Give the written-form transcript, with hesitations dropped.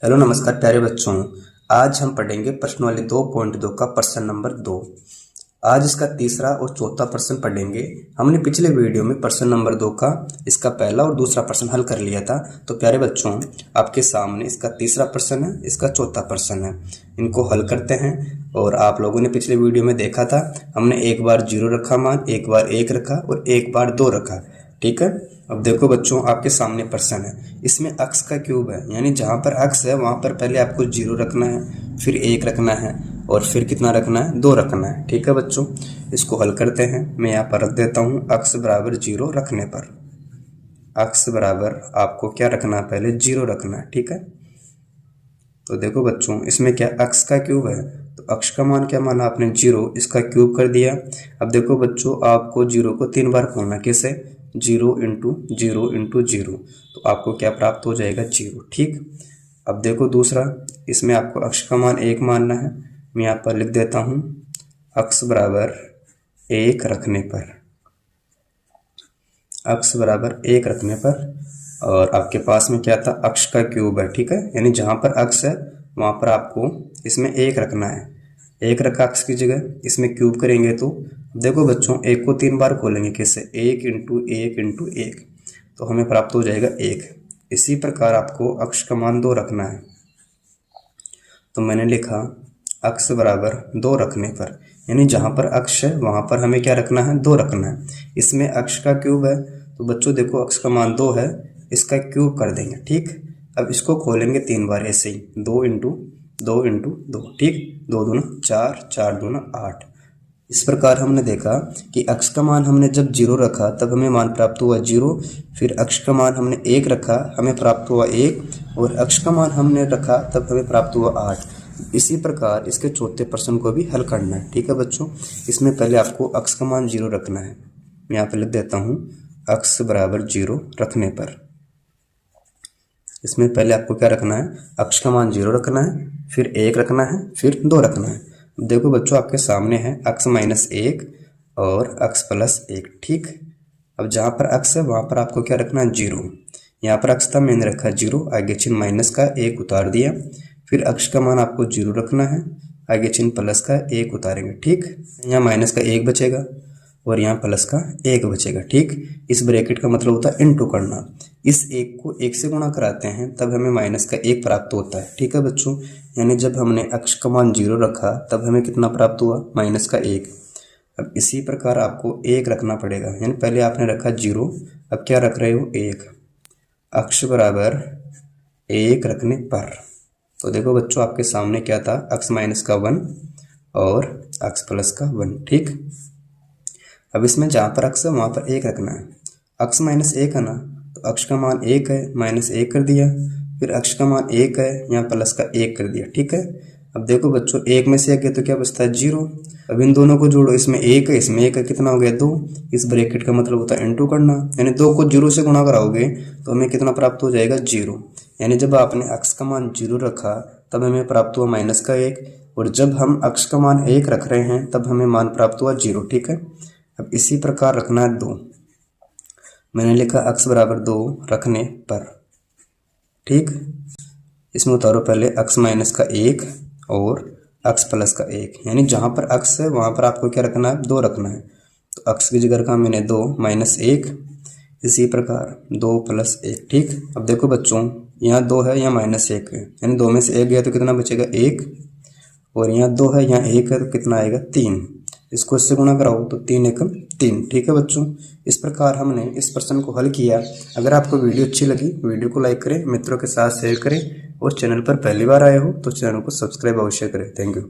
Hello नमस्कार प्यारे बच्चों। आज हम पढ़ेंगे प्रश्न वाले 2.2 का प्रश्न नंबर 2। आज इसका तीसरा और चौथा प्रश्न पढ़ेंगे। हमने पिछले वीडियो में प्रश्न नंबर 2 का इसका पहला और दूसरा प्रश्न हल कर लिया था। तो प्यारे बच्चों, आपके सामने इसका तीसरा प्रश्न है, इसका चौथा प्रश्न है। इनको हल करते हैं। और आप लोगों ने पिछले वीडियो में देखा था, हमने एक बार 0 रखा मान, एक बार 1 रखा और एक बार 2 रखा। ठीक है। अब देखो बच्चों, आपके सामने प्रश्न है, इसमें अक्स का क्यूब है, यानी जहाँ पर अक्स है वहाँ पर पहले आपको 0 रखना है, फिर 1 रखना है और फिर कितना रखना है, 2 रखना है। ठीक है बच्चों, इसको हल करते हैं। मैं यहाँ पर रख देता हूँ अक्स बराबर 0 रखने पर। अक्स बराबर आपको क्या रखना है, पहले 0 रखना है। ठीक है। तो देखो बच्चों, इसमें क्या अक्स का क्यूब है, तो अक्स का मान क्या माना आपने, 0, इसका क्यूब कर दिया। अब देखो बच्चों, आपको 0 को 3 बार खोलना, कैसे, 0 इंटू 0 इंटू 0, तो आपको क्या प्राप्त हो जाएगा, 0। ठीक। अब देखो दूसरा, इसमें आपको अक्स का मान 1 मानना है। मैं यहाँ पर लिख देता हूँ अक्स बराबर 1 रखने पर, अक्स बराबर 1 रखने पर। और आपके पास में क्या था, अक्स का क्यूब है। ठीक है, यानी जहाँ पर अक्स है वहाँ पर आपको इसमें 1 रखना है। 1 रखा अक्स की जगह, इसमें क्यूब करेंगे तो देखो बच्चों, 1 को 3 बार खोलेंगे, कैसे, 1 इंटू 1 इंटू 1, तो हमें प्राप्त हो जाएगा 1। इसी प्रकार आपको अक्स का मान 2 रखना है। तो मैंने लिखा अक्स बराबर 2 रखने पर, यानी जहाँ पर अक्स है वहाँ पर हमें क्या रखना है, 2 रखना है। इसमें अक्स का क्यूब है, तो बच्चों देखो अक्स का मान 2 है, इसका क्यूब कर देंगे। ठीक। अब इसको खोलेंगे 3 बार, ऐसे ही 2 इंटू 2 इंटू 2। ठीक, 2 दूना 4, 4 दूना 8। इस प्रकार हमने देखा कि अक्स का मान हमने जब 0 रखा तब हमें मान प्राप्त हुआ 0, फिर अक्स का मान हमने 1 रखा, हमें प्राप्त हुआ 1, और अक्स का मान हमने रखा तब हमें प्राप्त हुआ 8। इसी प्रकार इसके चौथे प्रश्न को भी हल करना है। ठीक है बच्चों, इसमें पहले आपको अक्स का मान 0 रखना है। मैं यहाँ पर लिख देता हूँ अक्स बराबर 0 रखने पर। इसमें पहले आपको क्या रखना है, अक्स का मान 0 रखना है, फिर 1 रखना है, फिर 2 रखना है। देखो बच्चों, आपके सामने है अक्स माइनस 1 और अक्स प्लस 1। ठीक। अब जहाँ पर अक्स है वहाँ पर आपको क्या रखना है, 0। यहाँ पर अक्स था, मैंने रखा 0, आगे चिन्ह माइनस का 1 उतार दिया। फिर अक्स का मान आपको 0 रखना है, आगे चिन्ह प्लस का 1 उतारेंगे। ठीक। यहाँ माइनस का 1 बचेगा और यहाँ प्लस का 1 बचेगा। ठीक। इस ब्रैकेट का मतलब होता है इनटू करना। इस 1 को 1 से गुणा कराते हैं तब हमें माइनस का 1 प्राप्त होता है। ठीक है बच्चों, यानी जब हमने अक्स का मान 0 रखा तब हमें कितना प्राप्त हुआ, माइनस का 1। अब इसी प्रकार आपको 1 रखना पड़ेगा, यानी पहले आपने रखा 0, अब क्या रख रहे हो, 1। अक्स बराबर 1 रखने पर, तो देखो बच्चों, आपके सामने क्या था, अक्स माइनस का 1 और अक्स प्लस का 1। ठीक। अब इसमें जहाँ पर अक्स है वहाँ पर 1 रखना है। अक्स माइनस 1 है ना, तो अक्स का मान 1 है, माइनस 1 कर दिया, फिर अक्स का मान 1 है, यहाँ प्लस का 1 कर दिया। ठीक है। अब देखो बच्चों, 1 में से 1 गया तो क्या बचता है, 0। अब इन दोनों को जोड़ो, इसमें 1 है, इसमें 1 है, कितना हो गया, 2। इस ब्रैकेट का मतलब होता है इनटू करना, यानी 2 को 0 से गुणा कराओगे तो हमें कितना प्राप्त हो जाएगा, 0। यानी जब आपने अक्स का मान 0 रखा तब हमें प्राप्त हुआ माइनस का 1, और जब हम अक्स का मान 1 रख रहे हैं तब हमें मान प्राप्त हुआ 0। ठीक है। अब इसी प्रकार रखना है 2। मैंने लिखा अक्स बराबर 2 रखने पर। ठीक। इसमें उतारो पहले अक्स माइनस का 1 और अक्स प्लस का 1, यानी जहाँ पर अक्स है वहाँ पर आपको क्या रखना है, 2 रखना है। तो अक्स की जगह रखा मैंने 2 माइनस 1, इसी प्रकार 2 प्लस 1। ठीक। अब देखो बच्चों, यहाँ 2 है, यहाँ माइनस 1 है, यानी 2 में से 1 गया तो कितना बचेगा, 1, और यहाँ 2 है, यहाँ 1 है, तो कितना आएगा, 3। इसको इससे गुणा कराओ तो 3 एकम 3। ठीक है बच्चों, इस प्रकार हमने इस प्रश्न को हल किया। अगर आपको वीडियो अच्छी लगी, वीडियो को लाइक करें, मित्रों के साथ शेयर करें, और चैनल पर पहली बार आए हो तो चैनल को सब्सक्राइब अवश्य करें। Thank you.